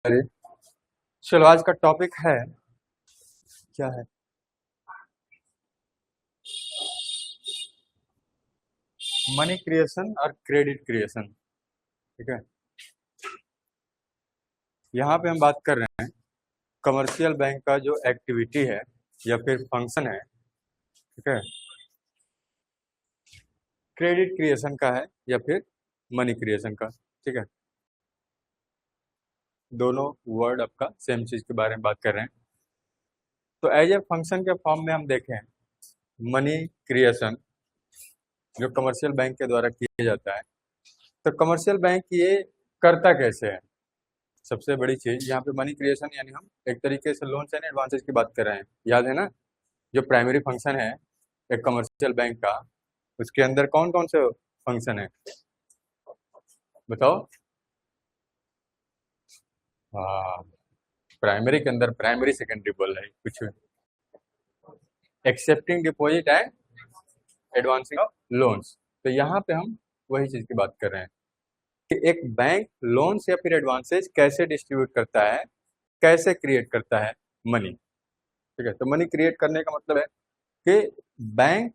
अरे चलो, आज का टॉपिक है क्या है? मनी क्रिएशन और क्रेडिट क्रिएशन। ठीक है, यहाँ पे हम बात कर रहे हैं कमर्शियल बैंक का जो एक्टिविटी है या फिर फंक्शन है। ठीक है, क्रेडिट क्रिएशन का है या फिर मनी क्रिएशन का। ठीक है, दोनों वर्ड आपका सेम चीज के बारे में बात कर रहे हैं। तो एज ए फंक्शन के फॉर्म में हम देखें मनी क्रिएशन जो कमर्शियल बैंक के द्वारा किया जाता है। तो कमर्शियल बैंक ये करता कैसे है? सबसे बड़ी चीज यहाँ पे मनी क्रिएशन, यानी हम एक तरीके से लोन्स एंड एडवांसेज की बात कर रहे हैं। याद है ना, जो प्राइमरी फंक्शन है एक कमर्शियल बैंक का, उसके अंदर कौन कौन से फंक्शन है बताओ? हाँ, प्राइमरी के अंदर प्राइमरी सेकेंडरी बोल रहे हैं कुछ, accepting deposit and advancing of loans. तो यहाँ पे हम वही चीज की बात कर रहे हैं कि एक बैंक लोन्स या फिर एडवांसेज कैसे डिस्ट्रीब्यूट करता है, कैसे क्रिएट करता है मनी। ठीक है, तो मनी क्रिएट करने का मतलब है कि बैंक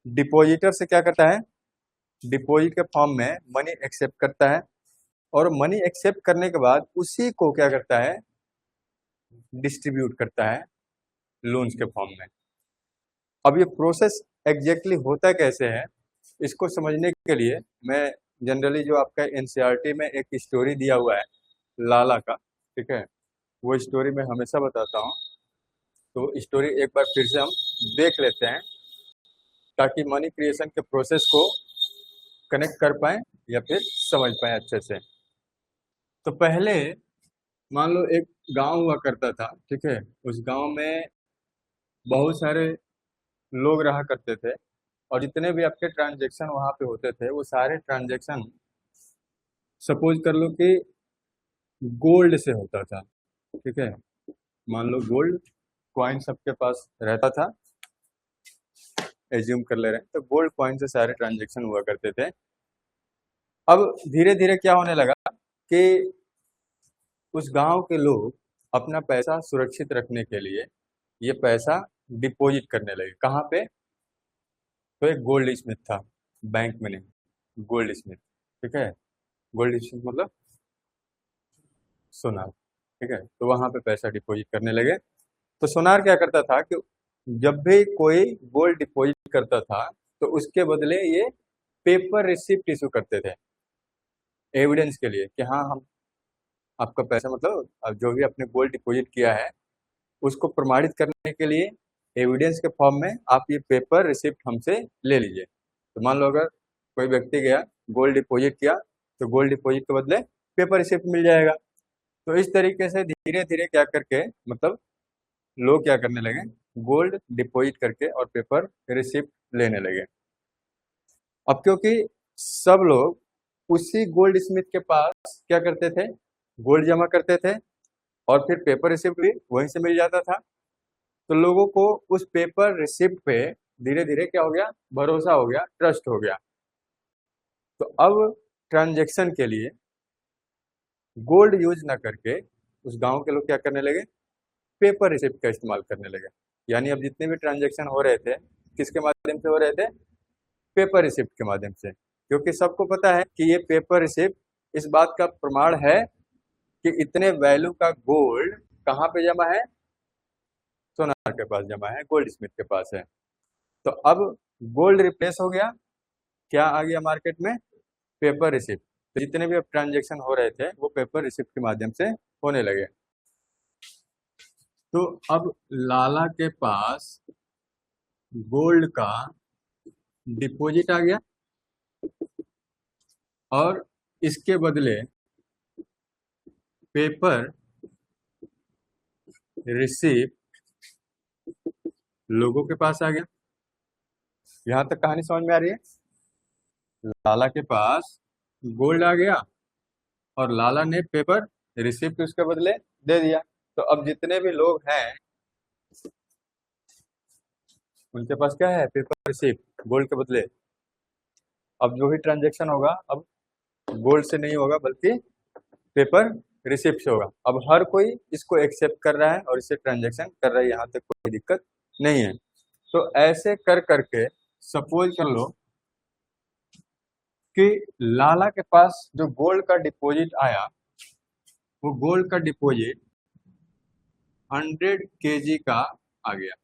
डिपॉजिटर से क्या करता है, डिपॉजिट के फॉर्म में मनी एक्सेप्ट करता है, और मनी एक्सेप्ट करने के बाद उसी को क्या करता है, डिस्ट्रीब्यूट करता है लोन्स के फॉर्म में। अब ये प्रोसेस एग्जैक्टली होता कैसे है, इसको समझने के लिए मैं जनरली जो आपका एनसीईआरटी में एक स्टोरी दिया हुआ है लाला का, ठीक है, वो स्टोरी मैं हमेशा बताता हूँ। तो स्टोरी एक बार फिर से हम देख लेते हैं ताकि मनी क्रिएशन के प्रोसेस को कनेक्ट कर पाए या फिर समझ पाए अच्छे से। तो पहले मान लो एक गांव हुआ करता था। ठीक है, उस गांव में बहुत सारे लोग रहा करते थे, और जितने भी आपके ट्रांजेक्शन वहां पे होते थे वो सारे ट्रांजेक्शन सपोज कर लो कि गोल्ड से होता था। ठीक है, मान लो गोल्ड कॉइन सबके पास रहता था, एज्यूम कर ले रहे हैं, तो गोल्ड कॉइन से सारे ट्रांजेक्शन हुआ करते थे। अब धीरे धीरे क्या होने लगा कि उस गांव के लोग अपना पैसा सुरक्षित रखने के लिए ये पैसा डिपॉजिट करने लगे। कहाँ पे? तो एक गोल्ड स्मिथ था, बैंक में नहीं, गोल्ड स्मिथ। ठीक है, गोल्ड स्मिथ मतलब सोनार। ठीक है, तो वहां पे पैसा डिपॉजिट करने लगे। तो सोनार क्या करता था कि जब भी कोई गोल्ड डिपॉजिट करता था तो उसके बदले ये पेपर रिसिप्ट इशू करते थे, एविडेंस के लिए कि हाँ, हम आपका पैसा, मतलब अब जो भी आपने गोल्ड डिपॉजिट किया है उसको प्रमाणित करने के लिए एविडेंस के फॉर्म में आप ये पेपर रिसिप्ट हमसे ले लीजिए। तो मान लो अगर कोई व्यक्ति गया, गोल्ड डिपॉजिट किया, तो गोल्ड डिपॉजिट के बदले पेपर रिसिप्ट मिल जाएगा। तो इस तरीके से धीरे धीरे क्या करके, मतलब लोग क्या करने लगे, गोल्ड डिपॉजिट करके और पेपर रिसिप्ट लेने लगे। अब क्योंकि सब लोग उसी गोल्ड स्मिथ के पास क्या करते थे, गोल्ड जमा करते थे, और फिर पेपर रिसिप्ट भी वहीं से मिल जाता था, तो लोगों को उस पेपर रिसिप्ट पे धीरे धीरे क्या हो गया, भरोसा हो गया, ट्रस्ट हो गया। तो अब ट्रांजेक्शन के लिए गोल्ड यूज ना करके उस गांव के लोग क्या करने लगे, पेपर रिसिप्ट का इस्तेमाल करने लगे। यानी अब जितने भी ट्रांजेक्शन हो रहे थे किसके माध्यम से हो रहे थे, पेपर रिसिप्ट के माध्यम से। क्योंकि सबको पता है कि ये पेपर रिसिप्ट इस बात का प्रमाण है कि इतने वैल्यू का गोल्ड कहाँ पे जमा है, सोनार के पास जमा है, गोल्ड स्मिथ के पास है। तो अब गोल्ड रिप्लेस हो गया, क्या आ गया मार्केट में, पेपर रिसिप्ट। तो जितने भी अब ट्रांजेक्शन हो रहे थे वो पेपर रिसिप्ट के माध्यम से होने लगे। तो अब लाला के पास गोल्ड का डिपॉजिट आ गया, और इसके बदले पेपर रिसिप्ट लोगों के पास आ गया। यहां तक कहानी समझ में आ रही है? लाला के पास गोल्ड आ गया और लाला ने पेपर रिसिप्ट उसके बदले दे दिया। तो अब जितने भी लोग हैं उनके पास क्या है, पेपर रिसिप्ट गोल्ड के बदले। अब जो भी ट्रांजेक्शन होगा अब गोल्ड से नहीं होगा बल्कि पेपर रिसिप्ट होगा। अब हर कोई इसको एक्सेप्ट कर रहा है और इससे ट्रांजेक्शन कर रहा है, यहाँ तक कोई दिक्कत नहीं है। तो ऐसे कर करके सपोज कर लो कि लाला के पास जो गोल्ड का डिपॉजिट आया, वो गोल्ड का डिपॉजिट 100 केजी का आ गया,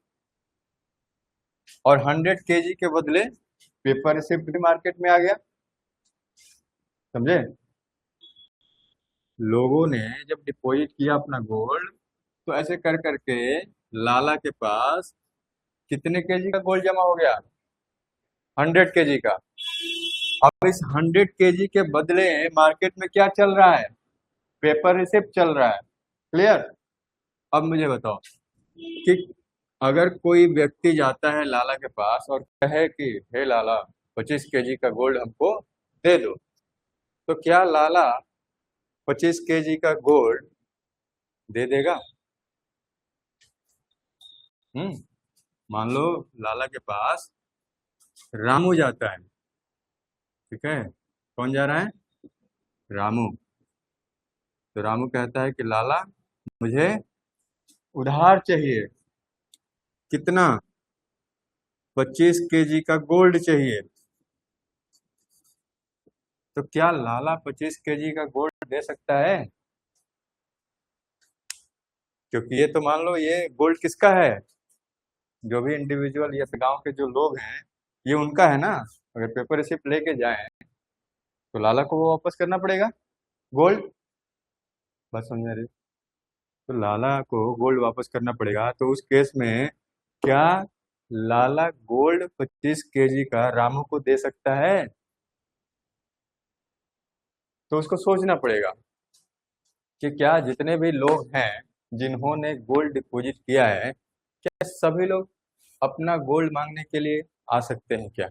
और 100 केजी के बदले पेपर रिसिप्ट भी मार्केट में आ गया। समझे? लोगों ने जब डिपॉजिट किया अपना गोल्ड, तो ऐसे कर करके लाला के पास कितने केजी का गोल्ड जमा हो गया? 100 केजी का। अब इस 100 केजी के बदले मार्केट में क्या चल रहा है? पेपर रिसिप्ट चल रहा है। क्लियर? अब मुझे बताओ कि अगर कोई व्यक्ति जाता है लाला के पास और कहे कि हे लाला, 25 केजी का गोल्ड हमको दे दो, तो क्या लाला 25 केजी का गोल्ड दे देगा? मान लो लाला के पास रामू जाता है, ठीक है? कौन जा रहा है? रामू। तो रामू कहता है कि लाला, मुझे उधार चाहिए। कितना? 25 केजी का गोल्ड चाहिए। तो क्या लाला 25 केजी का गोल्ड दे सकता है? क्योंकि ये तो मान लो ये गोल्ड किसका है? जो भी इंडिविजुअल या गांव के जो लोग हैं, ये उनका है ना। अगर पेपर रिसिप्ट लेके जाए तो लाला को वो वापस करना पड़ेगा गोल्ड। बस समझ रहे? तो लाला को गोल्ड वापस करना पड़ेगा। तो उस केस में क्या लाला गोल्ड 25 केजी का रामू को दे सकता है? तो उसको सोचना पड़ेगा कि क्या जितने भी लोग हैं जिन्होंने गोल्ड डिपॉजिट किया है, क्या सभी लोग अपना गोल्ड मांगने के लिए आ सकते हैं क्या?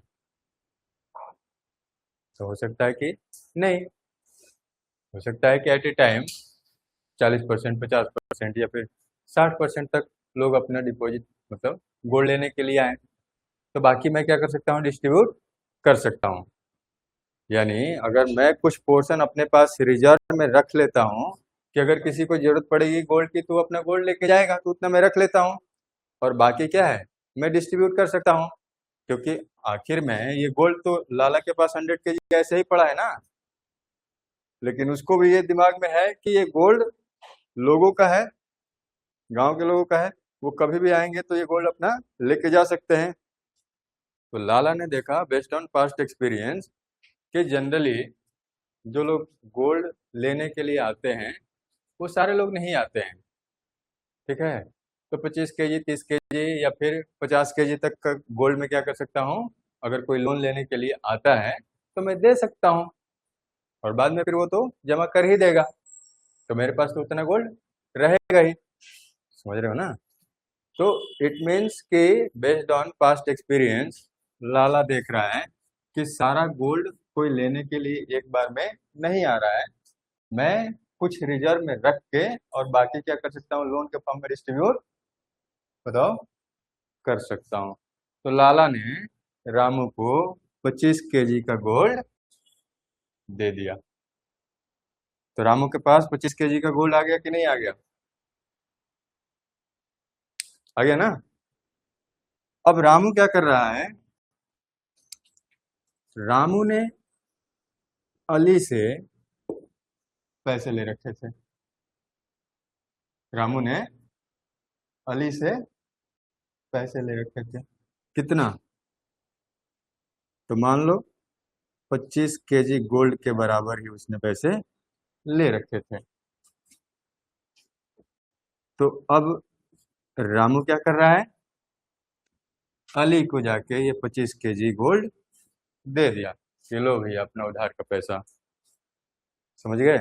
तो हो सकता है कि नहीं। हो सकता है कि एट ए टाइम 40%, 50% या फिर 60% तक लोग अपना डिपॉजिट मतलब गोल्ड लेने के लिए आए। तो बाकी मैं क्या कर सकता हूँ? डिस्ट्रीब्यूट कर सकता हूँ। यानी अगर मैं कुछ पोर्शन अपने पास रिजर्व में रख लेता हूँ कि अगर किसी को जरूरत पड़ेगी गोल्ड की तो वो अपना गोल्ड लेके जाएगा, तो उतना मैं रख लेता हूँ, और बाकी क्या है, मैं डिस्ट्रीब्यूट कर सकता हूँ। क्योंकि आखिर में ये गोल्ड तो लाला के पास 100 केजी ऐसे ही पड़ा है ना, लेकिन उसको भी ये दिमाग में है कि ये गोल्ड लोगों का है, गांव के लोगों का है, वो कभी भी आएंगे तो ये गोल्ड अपना लेके जा सकते हैं। तो लाला ने देखा बेस्ड ऑन पास्ट एक्सपीरियंस कि जनरली जो लोग गोल्ड लेने के लिए आते हैं वो सारे लोग नहीं आते हैं, ठीक है? तो 25 केजी, 30 केजी या फिर 50 केजी तक का गोल्ड में क्या कर सकता हूँ? अगर कोई लोन लेने के लिए आता है तो मैं दे सकता हूँ, और बाद में फिर वो तो जमा कर ही देगा, तो मेरे पास तो उतना गोल्ड रहेगा ही। समझ रहे हो ना? तो इट मीन्स कि बेस्ड ऑन पास्ट एक्सपीरियंस लाला देख रहा है कि सारा गोल्ड कोई लेने के लिए एक बार में नहीं आ रहा है, मैं कुछ रिजर्व में रख के और बाकी क्या कर सकता हूँ? लोन के फॉर्म में डिस्ट्रीब्यूट, बताओ, कर सकता हूँ। तो लाला ने रामू को 25 केजी का गोल्ड दे दिया। तो रामू के पास 25 केजी का गोल्ड आ गया कि नहीं आ गया? आ गया ना? अब रामू क्या कर रहा है? रामू ने अली से पैसे ले रखे थे। रामू ने अली से पैसे ले रखे थे। कितना? तो मान लो 25 केजी गोल्ड के बराबर ही उसने पैसे ले रखे थे। तो अब रामू क्या कर रहा है? अली को जाके ये 25 केजी गोल्ड दे दिया कि लो भैया अपना उधार का पैसा। समझ गए?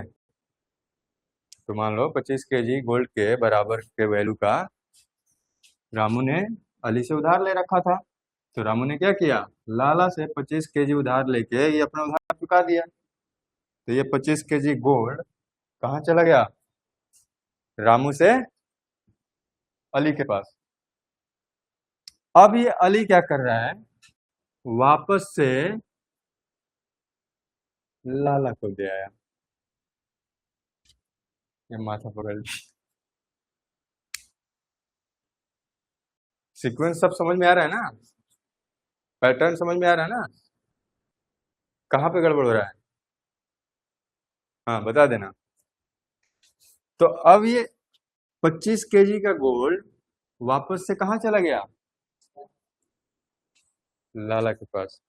तो मान लो 25 केजी गोल्ड के बराबर के वैल्यू का रामू ने अली से उधार ले रखा था। तो रामू ने क्या किया? लाला से 25 केजी उधार लेके ये अपना उधार चुका दिया। तो ये 25 केजी गोल्ड कहाँ चला गया? रामू से अली के पास। अब ये अली क्या कर रहा है? वापस से लाला को दे आया। ये माथा पकड़ ली। सीक्वेंस सब समझ में आ रहा है ना? पैटर्न समझ में आ रहा है ना? कहाँ पे गड़बड़ हो रहा है? हाँ बता देना। तो अब ये 25 केजी का गोल्ड वापस से कहाँ चला गया? लाला के पास।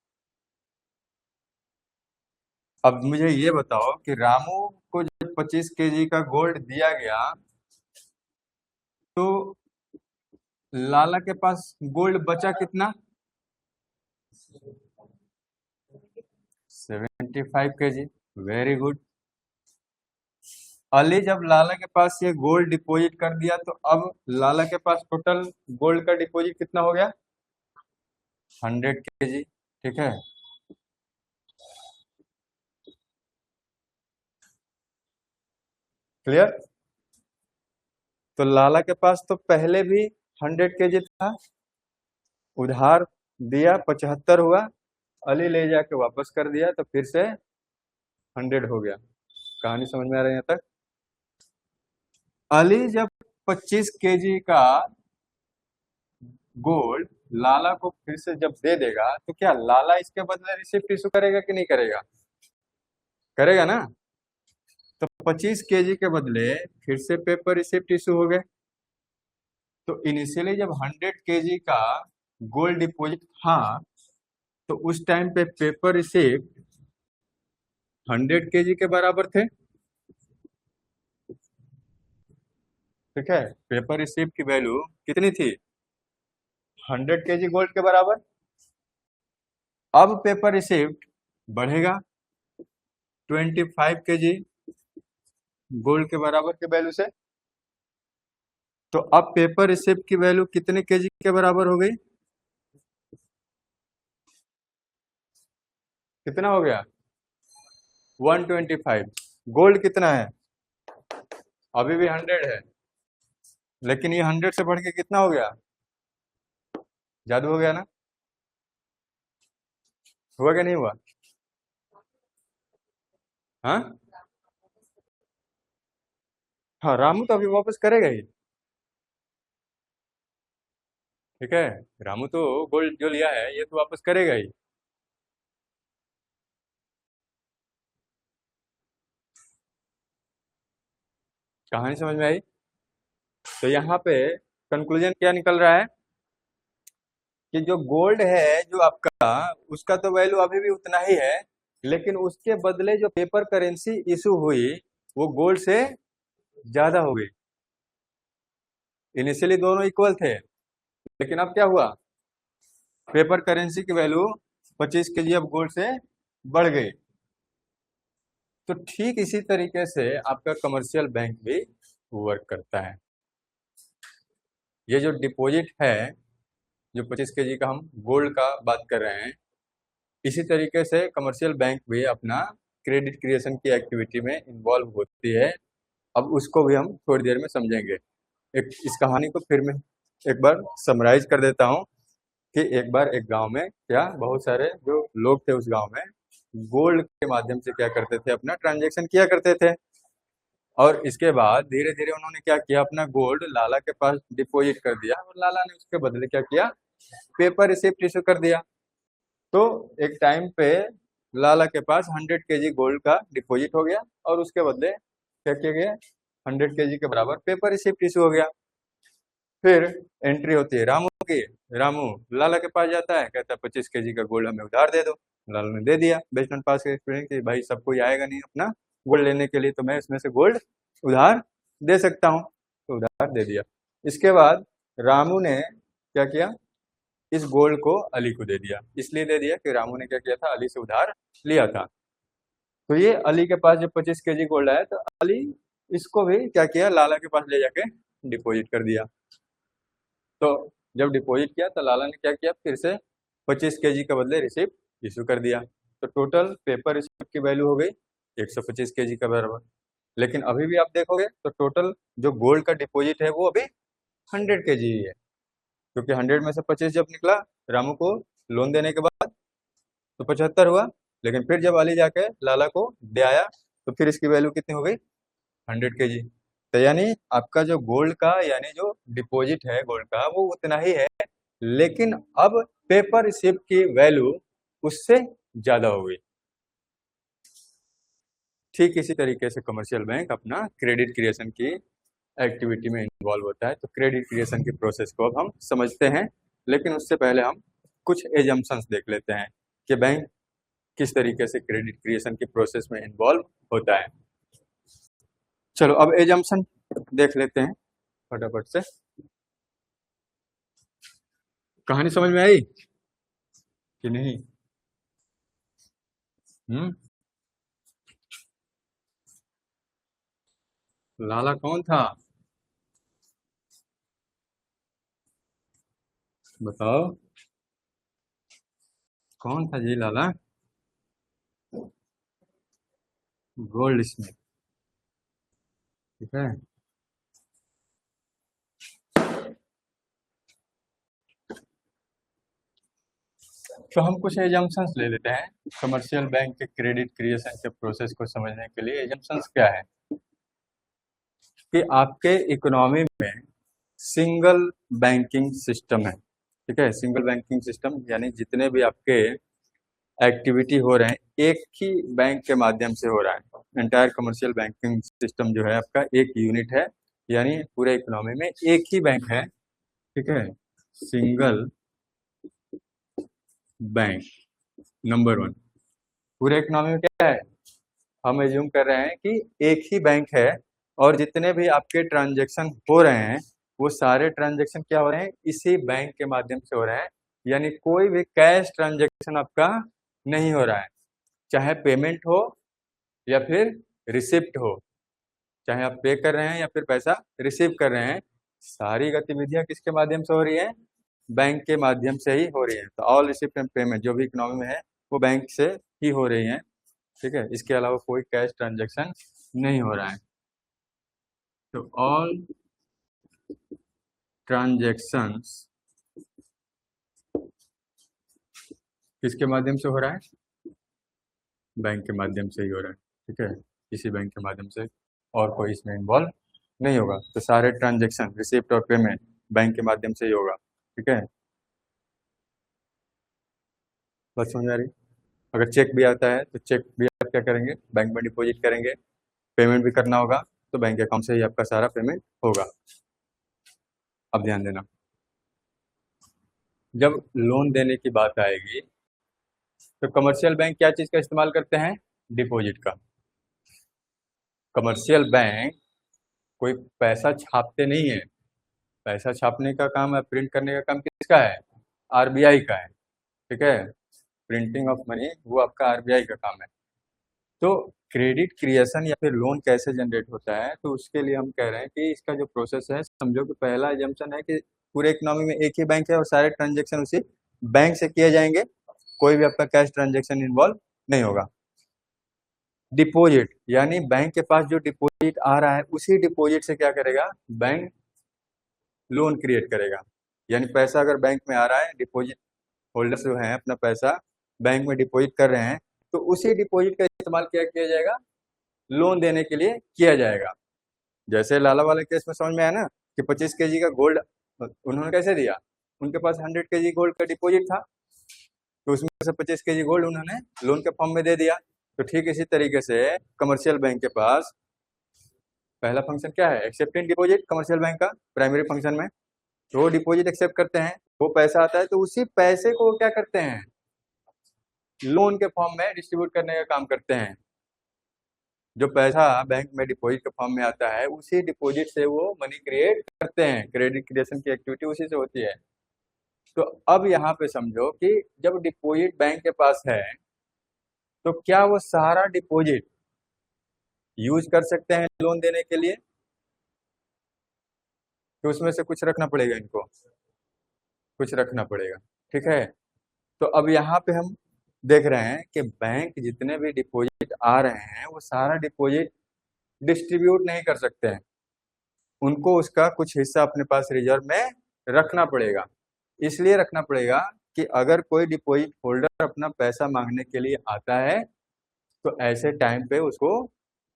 अब मुझे ये बताओ कि रामू को जब 25 केजी का गोल्ड दिया गया तो लाला के पास गोल्ड बचा कितना? 75 केजी। Very good. अली जब लाला के पास ये गोल्ड डिपॉजिट कर दिया तो अब लाला के पास टोटल गोल्ड का डिपॉजिट कितना हो गया? 100 केजी। ठीक है। क्लियर? तो लाला के पास तो पहले भी 100 केजी था, उधार दिया 75 हुआ, अली ले जाके वापस कर दिया तो फिर से 100 हो गया। कहानी समझ में आ रही है यहाँ तक? अली जब 25 केजी का गोल्ड लाला को फिर से जब दे देगा तो क्या लाला इसके बदले रिसिप्ट इशू करेगा कि नहीं करेगा? करेगा ना? तो 25 केजी के बदले फिर से पेपर रिसिप्ट इशू हो गए। तो इनिशियली जब 100 केजी का गोल्ड डिपॉजिट था तो उस टाइम पे पेपर रिसिप्ट 100 केजी के बराबर थे। ठीक है। पेपर रिसिप्ट की वैल्यू कितनी थी? 100 केजी गोल्ड के बराबर। अब पेपर रिसिप्ट बढ़ेगा 25 केजी गोल्ड के बराबर के वैल्यू से। तो अब पेपर रिसिप्ट की वैल्यू कितने केजी के बराबर हो गई? कितना हो गया? 125। गोल्ड कितना है? अभी भी 100 है, लेकिन ये 100 से बढ़ के कितना हो गया? जादू हो गया ना? हुआ क्या नहीं हुआ? हाँ हाँ, रामू तो अभी वापस करेगा ही। ठीक है। रामू तो गोल्ड जो लिया है ये तो वापस करेगा ही। कहानी समझ में आई? तो यहाँ पे कंक्लूजन क्या निकल रहा है कि जो गोल्ड है जो आपका, उसका तो वैल्यू अभी भी उतना ही है, लेकिन उसके बदले जो पेपर करेंसी इशू हुई वो गोल्ड से ज्यादा हो गई। इनिशियली दोनों इक्वल थे, लेकिन अब क्या हुआ? पेपर करेंसी की वैल्यू 25 केजी अब गोल्ड से बढ़ गई। तो ठीक इसी तरीके से आपका कमर्शियल बैंक भी वर्क करता है। ये जो डिपॉजिट है, जो 25 केजी का हम गोल्ड का बात कर रहे हैं, इसी तरीके से कमर्शियल बैंक भी अपना क्रेडिट क्रिएशन की एक्टिविटी में इन्वॉल्व होती है। अब उसको भी हम थोड़ी देर में समझेंगे। एक इस कहानी को फिर मैं एक बार समराइज कर देता हूँ कि एक बार एक गांव में क्या बहुत सारे जो लोग थे उस गांव में गोल्ड के माध्यम से क्या करते थे, अपना ट्रांजैक्शन किया करते थे। और इसके बाद धीरे धीरे उन्होंने क्या किया, अपना गोल्ड लाला के पास डिपॉजिट कर दिया और लाला ने उसके बदले क्या किया, पेपर रिसिप्ट इशू कर दिया। तो एक टाइम पे लाला के पास 100 केजी गोल्ड का डिपॉजिट हो गया और उसके बदले क्या किया गया, 100 केजी के बराबर पेपर रिसिप्ट इशू हो गया। फिर एंट्री होती है रामू की। रामू लाला के पास जाता है, कहता है 25 केजी का गोल्ड हमें उधार दे दो। लाला ने दे दिया बेचमेंट पास के एक्सपीरियंस कि भाई सब कोई आएगा नहीं अपना गोल्ड लेने के लिए, तो मैं इसमें से गोल्ड उधार दे सकता हूँ, तो उधार दे दिया। इसके बाद रामू ने क्या किया, इस गोल्ड को अली को दे दिया। इसलिए दे दिया कि रामू ने क्या किया था, अली से उधार लिया था। तो ये अली के पास जब 25 केजी गोल्ड आया तो अली इसको भी क्या किया, लाला के पास ले जाके डिपॉजिट कर दिया। तो जब डिपॉजिट किया तो लाला ने क्या किया, फिर से 25 केजी के बदले रिसिप्ट इशू कर दिया। तो टोटल पेपर रिसिप्ट की वैल्यू हो गई 125 केजी का बराबर। लेकिन अभी भी आप देखोगे तो टोटल जो गोल्ड का डिपॉजिट है वो अभी 100 केजी ही है, क्योंकि 100 में से 25 जब निकला रामू को लोन देने के बाद तो 75 हुआ। लेकिन फिर जब अली जाके लाला को दे आया तो फिर इसकी वैल्यू कितनी हो गई, 100 केजी। तो यानी आपका जो गोल्ड का यानी जो डिपॉजिट है गोल्ड का वो उतना ही है, लेकिन अब पेपर रिसिप्ट की वैल्यू उससे ज्यादा हो गई। ठीक इसी तरीके से कमर्शियल बैंक अपना क्रेडिट क्रिएशन की एक्टिविटी में इन्वॉल्व होता है। तो क्रेडिट क्रिएशन की प्रोसेस को अब हम समझते हैं, लेकिन उससे पहले हम कुछ एजम्पशंस देख लेते हैं कि बैंक किस तरीके से क्रेडिट क्रिएशन की प्रोसेस में इन्वॉल्व होता है। चलो अब एजम्पशन देख लेते हैं फटाफट से। कहानी समझ में आई कि नहीं? लाला कौन था बताओ? कौन था जी लाला? गोल्ड स्मिथ, ठीक है। तो हम कुछ एजम्पशंस ले लेते हैं कमर्शियल बैंक के क्रेडिट क्रिएशन के प्रोसेस को समझने के लिए। एजम्पशंस क्या है कि आपके इकोनॉमी में सिंगल बैंकिंग सिस्टम है, ठीक है। सिंगल बैंकिंग सिस्टम यानी जितने भी आपके एक्टिविटी हो रहे हैं एक ही बैंक के माध्यम से हो रहा है। एंटायर कमर्शियल बैंकिंग सिस्टम जो है आपका एक यूनिट है, यानी पूरे इकोनॉमी में एक ही बैंक है, ठीक है। सिंगल बैंक नंबर 1 पूरे इकोनॉमी में क्या है, हम एज्यूम कर रहे हैं कि एक ही बैंक है और जितने भी आपके ट्रांजैक्शन हो रहे हैं वो सारे ट्रांजैक्शन क्या हो रहे हैं, इसी बैंक के माध्यम से हो रहे हैं। यानी कोई भी कैश ट्रांजैक्शन आपका नहीं हो रहा है, चाहे पेमेंट हो या फिर रिसिप्ट हो, चाहे आप पे कर रहे हैं या फिर पैसा रिसीव कर रहे हैं, सारी गतिविधियां किसके माध्यम से हो रही है, बैंक के माध्यम से ही हो रही है। तो ऑल रिसिप्ट एंड पेमेंट जो भी इकोनॉमी में है वो बैंक से ही हो रही है, ठीक है। इसके अलावा कोई कैश ट्रांजैक्शन नहीं हो रहा है। तो ऑल ट्रांजैक्शंस किसके माध्यम से हो रहा है, बैंक के माध्यम से ही हो रहा है, ठीक है। इसी बैंक के माध्यम से, और कोई इसमें इन्वॉल्व नहीं होगा। तो सारे ट्रांजैक्शन रिसिप्ट और पेमेंट बैंक के माध्यम से ही होगा, ठीक है। बात समझ आ रही? अगर चेक भी आता है तो चेक भी आप क्या करेंगे, बैंक में डिपॉजिट करेंगे। पेमेंट भी करना होगा तो बैंक अकाउंट से ही आपका सारा पेमेंट होगा। अब ध्यान देना, जब लोन देने की बात आएगी तो कमर्शियल बैंक क्या चीज का इस्तेमाल करते हैं, डिपॉजिट का। कमर्शियल बैंक कोई पैसा छापते नहीं है, पैसा छापने का काम है, प्रिंट करने का काम किसका है, आरबीआई का है, ठीक है। प्रिंटिंग ऑफ मनी वो आपका आरबीआई का काम है। तो क्रेडिट क्रिएशन या फिर लोन कैसे जनरेट होता है, तो उसके लिए हम कह रहे हैं कि इसका जो प्रोसेस है, समझो कि पहला एजम्पशन है कि पूरे इकोनॉमी में एक ही बैंक है और सारे ट्रांजैक्शन उसी बैंक से किए जाएंगे, कोई भी आपका कैश ट्रांजैक्शन इन्वॉल्व नहीं होगा। डिपॉजिट यानी बैंक के पास जो डिपॉजिट आ रहा है उसी डिपॉजिट से क्या करेगा, बैंक लोन क्रिएट करेगा। यानी पैसा अगर बैंक में आ रहा है, डिपॉजिट होल्डर्स जो हैं अपना पैसा बैंक में डिपॉजिट कर रहे हैं, तो उसी डिपॉजिट का इस्तेमाल क्या किया जाएगा, लोन देने के लिए किया जाएगा। जैसे लाला वाले केस में समझ में आया ना कि 25 केजी का गोल्ड उन्होंने कैसे दिया, उनके पास 100 केजी गोल्ड का डिपॉजिट था, तो उसमें से 25 केजी गोल्ड उन्होंने लोन के फॉर्म में दे दिया। तो ठीक इसी तरीके से कमर्शियल बैंक के पास पहला फंक्शन क्या है, एक्सेप्टिंग डिपॉजिट कमर्शियल बैंक का प्राइमरी फंक्शन में। तो वो डिपॉजिट एक्सेप्ट करते हैं, वो पैसा आता है तो उसी पैसे को वो क्या करते हैं, लोन के फॉर्म में डिस्ट्रीब्यूट करने का काम करते हैं। जो पैसा बैंक में डिपॉजिट के फॉर्म में आता है उसी डिपॉजिट से वो मनी क्रिएट करते हैं, क्रेडिट क्रिएशन की एक्टिविटी उसी से होती है। तो अब यहाँ पे समझो कि जब डिपॉजिट बैंक के पास है तो क्या वो सारा डिपॉजिट यूज कर सकते हैं लोन देने के लिए, तो उसमें से कुछ रखना पड़ेगा, इनको कुछ रखना पड़ेगा, ठीक है। तो अब यहाँ पे हम देख रहे हैं कि बैंक जितने भी डिपॉजिट आ रहे हैं वो सारा डिपॉजिट डिस्ट्रीब्यूट नहीं कर सकते हैं, उनको उसका कुछ हिस्सा अपने पास रिजर्व में रखना पड़ेगा। इसलिए रखना पड़ेगा कि अगर कोई डिपॉजिट होल्डर अपना पैसा मांगने के लिए आता है तो ऐसे टाइम पे उसको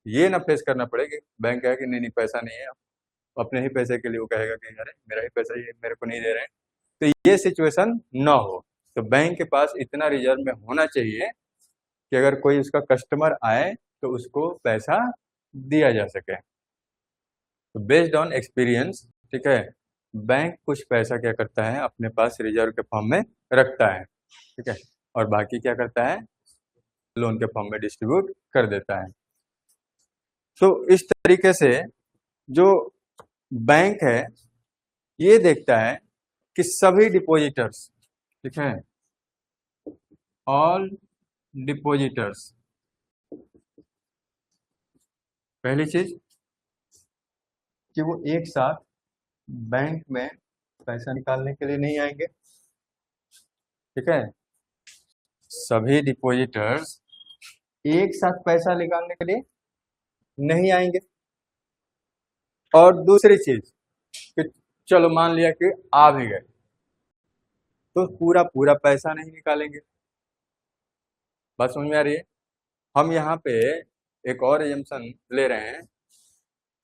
ये ना फेस करना पड़े कि बैंक कहे कि नहीं नहीं पैसा नहीं है, अपने ही पैसे के लिए वो कहेगा कि अरे मेरा ही पैसा ये मेरे को नहीं दे रहे हैं। तो ये सिचुएशन ना हो, तो बैंक के पास इतना रिजर्व में होना चाहिए कि अगर कोई उसका कस्टमर आए तो उसको पैसा दिया जा सके। तो बेस्ड ऑन एक्सपीरियंस, ठीक है, बैंक कुछ पैसा क्या करता है अपने पास रिजर्व के फॉर्म में रखता है, ठीक है, और बाकी क्या करता है लोन के फॉर्म में डिस्ट्रीब्यूट कर देता है। तो इस तरीके से जो बैंक है ये देखता है कि सभी डिपॉजिटर्स, ठीक है, ऑल डिपॉजिटर्स, पहली चीज कि वो एक साथ बैंक में पैसा निकालने के लिए नहीं आएंगे, ठीक है, सभी डिपॉजिटर्स एक साथ पैसा निकालने के लिए नहीं आएंगे। और दूसरी चीज कि चलो मान लिया कि आ भी गए तो पूरा पूरा पैसा नहीं निकालेंगे। बात समझ में आ रही है? हम यहाँ पे एक और एजम्पशन ले रहे हैं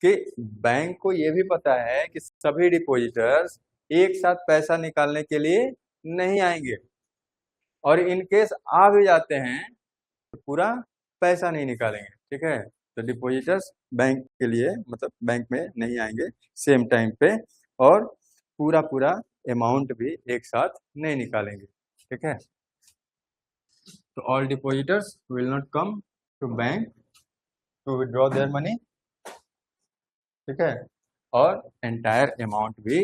कि बैंक को ये भी पता है कि सभी डिपॉजिटर्स एक साथ पैसा निकालने के लिए नहीं आएंगे, और इन केस आ भी जाते हैं तो पूरा पैसा नहीं निकालेंगे, ठीक है। तो डिपॉजिटर्स बैंक के लिए मतलब बैंक में नहीं आएंगे सेम टाइम पे, और पूरा पूरा अमाउंट भी एक साथ नहीं निकालेंगे, ठीक है। तो all depositors will not come to bank to withdraw their money, ठीक है, और एंटायर अमाउंट भी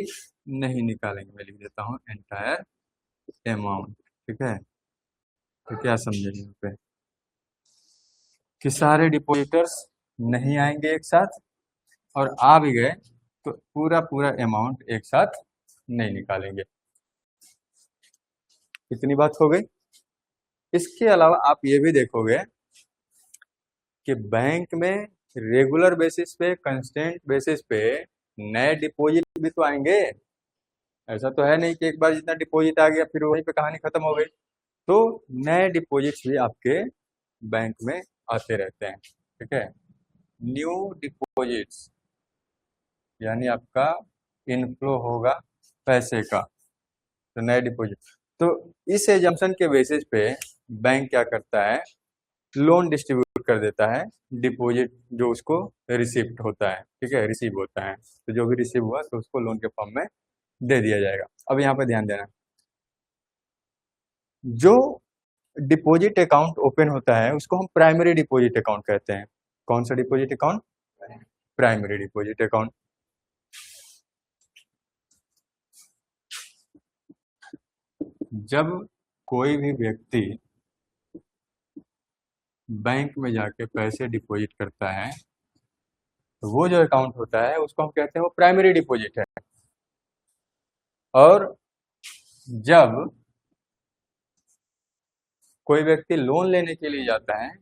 नहीं निकालेंगे। मैं लिख देता हूँ एंटायर अमाउंट, ठीक है। तो क्या समझेंगे यहाँ पे कि सारे डिपॉजिटर्स नहीं आएंगे एक साथ, और आ भी गए तो पूरा पूरा अमाउंट एक साथ नहीं निकालेंगे। इतनी बात हो गई। इसके अलावा आप ये भी देखोगे कि बैंक में रेगुलर बेसिस पे, कंस्टेंट बेसिस पे नए डिपॉजिट भी तो आएंगे। ऐसा तो है नहीं कि एक बार जितना डिपॉजिट आ गया फिर वहीं पे कहानी खत्म हो गई। तो नए डिपॉजिट्स भी आपके बैंक में आते रहते हैं, ठीक है। न्यू डिपॉजिट्स यानी आपका इनफ्लो होगा पैसे का, तो नए डिपॉजिट। तो इस एजम्पशन के बेसिस पे बैंक क्या करता है लोन डिस्ट्रीब्यूट कर देता है, डिपॉजिट जो उसको रिसिप्ट होता है, ठीक है, रिसीव होता है। तो जो भी रिसीव हुआ तो उसको लोन के फॉर्म में दे दिया जाएगा। अब यहाँ पे ध्यान देना, जो डिपॉजिट अकाउंट ओपन होता है उसको हम प्राइमरी डिपॉजिट अकाउंट कहते हैं। कौन सा deposit account? Primary deposit account. जब कोई भी व्यक्ति बैंक में जाके पैसे डिपॉजिट करता है तो वो जो अकाउंट होता है उसको हम कहते हैं वो प्राइमरी डिपॉजिट है। और जब कोई व्यक्ति लोन लेने के लिए जाता है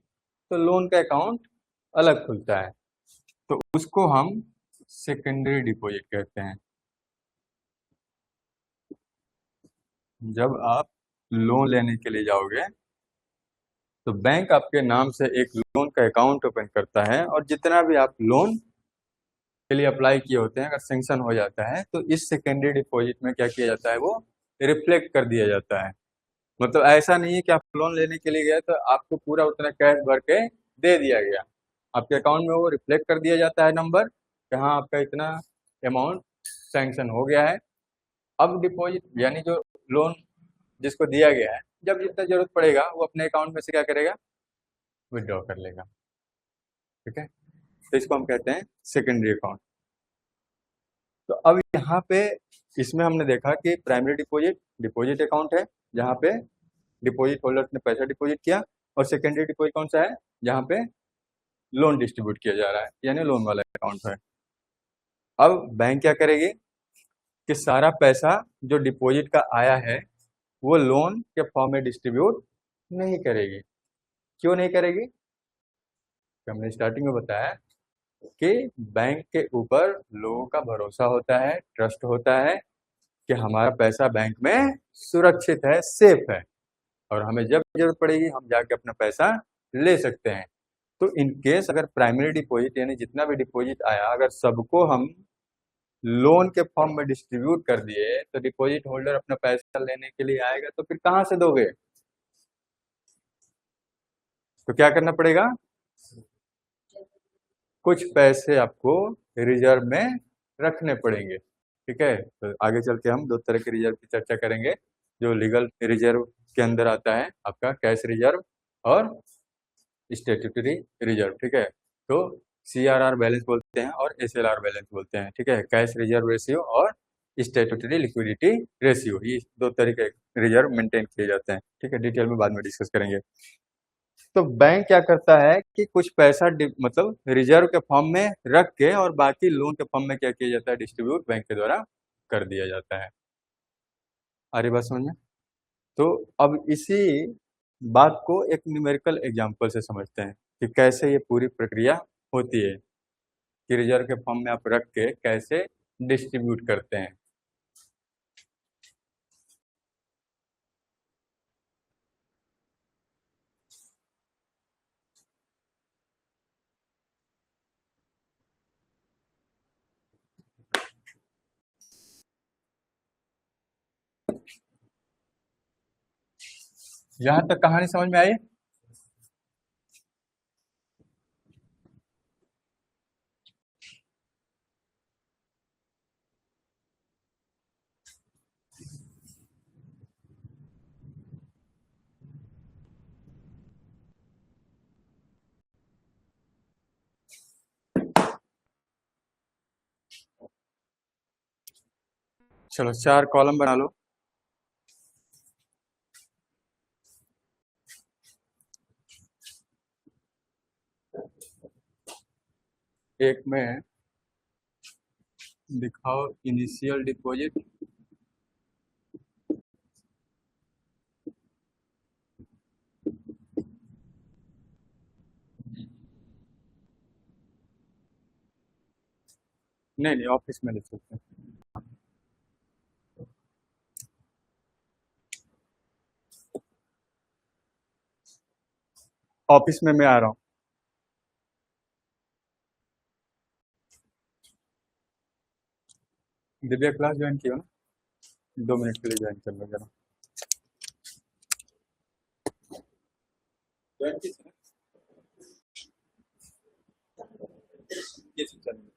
तो लोन का अकाउंट अलग खुलता है, तो उसको हम सेकेंडरी डिपॉजिट कहते हैं। जब आप लोन लेने के लिए जाओगे तो बैंक आपके नाम से एक लोन का अकाउंट ओपन करता है, और जितना भी आप लोन के लिए अप्लाई किए होते हैं अगर सेंक्शन हो जाता है तो इस सेकेंडरी डिपॉजिट में क्या किया जाता है वो रिफ्लेक्ट कर दिया जाता है। मतलब ऐसा नहीं है कि आप लोन लेने के लिए गए तो आपको पूरा उतना कैश भर के दे दिया गया, आपके अकाउंट में वो रिफ्लेक्ट कर दिया जाता है नंबर कि हाँ आपका इतना अमाउंट सैंक्शन हो गया है। अब डिपॉजिट यानी जो लोन जिसको दिया गया है जब जितना जरूरत पड़ेगा वो अपने अकाउंट में से क्या करेगा विड्रॉ कर लेगा, ठीक है। तो इसको हम कहते हैं सेकेंडरी अकाउंट। तो अब यहाँ पे इसमें हमने देखा कि प्राइमरी डिपॉजिट डिपॉजिट अकाउंट है जहाँ पे डिपॉजिट होल्डर ने पैसा डिपॉजिट किया, और सेकेंडरी डिपॉजिट कौन सा है जहाँ पे लोन डिस्ट्रीब्यूट किया जा रहा है यानी लोन वाला अकाउंट है। अब बैंक क्या करेगी कि सारा पैसा जो डिपॉजिट का आया है वो लोन के फॉर्म में डिस्ट्रीब्यूट नहीं करेगी। क्यों नहीं करेगी? कि हमने स्टार्टिंग में बताया कि बैंक के ऊपर लोगों का भरोसा होता है, ट्रस्ट होता है कि हमारा पैसा बैंक में सुरक्षित है, सेफ है, और हमें जब जरूरत पड़ेगी हम जाके अपना पैसा ले सकते हैं। तो इन केस अगर प्राइमरी डिपॉजिट यानी जितना भी डिपॉजिट आया अगर सबको हम लोन के फॉर्म में डिस्ट्रीब्यूट कर दिए तो डिपॉजिट होल्डर अपना पैसा लेने के लिए आएगा तो फिर कहाँ से दोगे? तो क्या करना पड़ेगा? कुछ पैसे आपको रिजर्व में रखने पड़ेंगे। ठीक है, तो आगे चल के हम दो तरह के रिजर्व की चर्चा करेंगे। जो लीगल रिजर्व के अंदर आता है आपका कैश रिजर्व और स्टेट्यूटरी रिजर्व। ठीक है, तो CRR बैलेंस बोलते हैं और SLR बैलेंस बोलते हैं। ठीक है, कैश रिजर्व रेशियो और स्टेट्यूटरी लिक्विडिटी रेशियो, ये दो तरीके रिजर्व मेंटेन किए जाते हैं। ठीक है, डिटेल में बाद में डिस्कस करेंगे। तो बैंक क्या करता है कि कुछ पैसा मतलब रिजर्व के फॉर्म में रख के और बाकी लोन के फॉर्म में क्या किया जाता है, डिस्ट्रीब्यूट बैंक के द्वारा कर दिया जाता है। आ रही बात समझ में? तो अब इसी बात को एक न्यूमेरिकल एग्जांपल से समझते हैं कि कैसे ये पूरी प्रक्रिया होती है कि रिजर्व के फॉर्म में आप रख के कैसे डिस्ट्रीब्यूट करते हैं। यहां तक कहानी समझ में आई? चलो 4 कॉलम बना लो। एक में दिखाओ इनिशियल डिपॉजिट, नहीं नहीं ऑफिस में लिख सकते हैं। ऑफिस में मैं आ रहा हूँ। दिव्या क्लास ज्वाइन की हो ना? 2 मिनट के लिए ज्वाइन कर लो जरा। ज्वाइन की थी ना? ये सब चल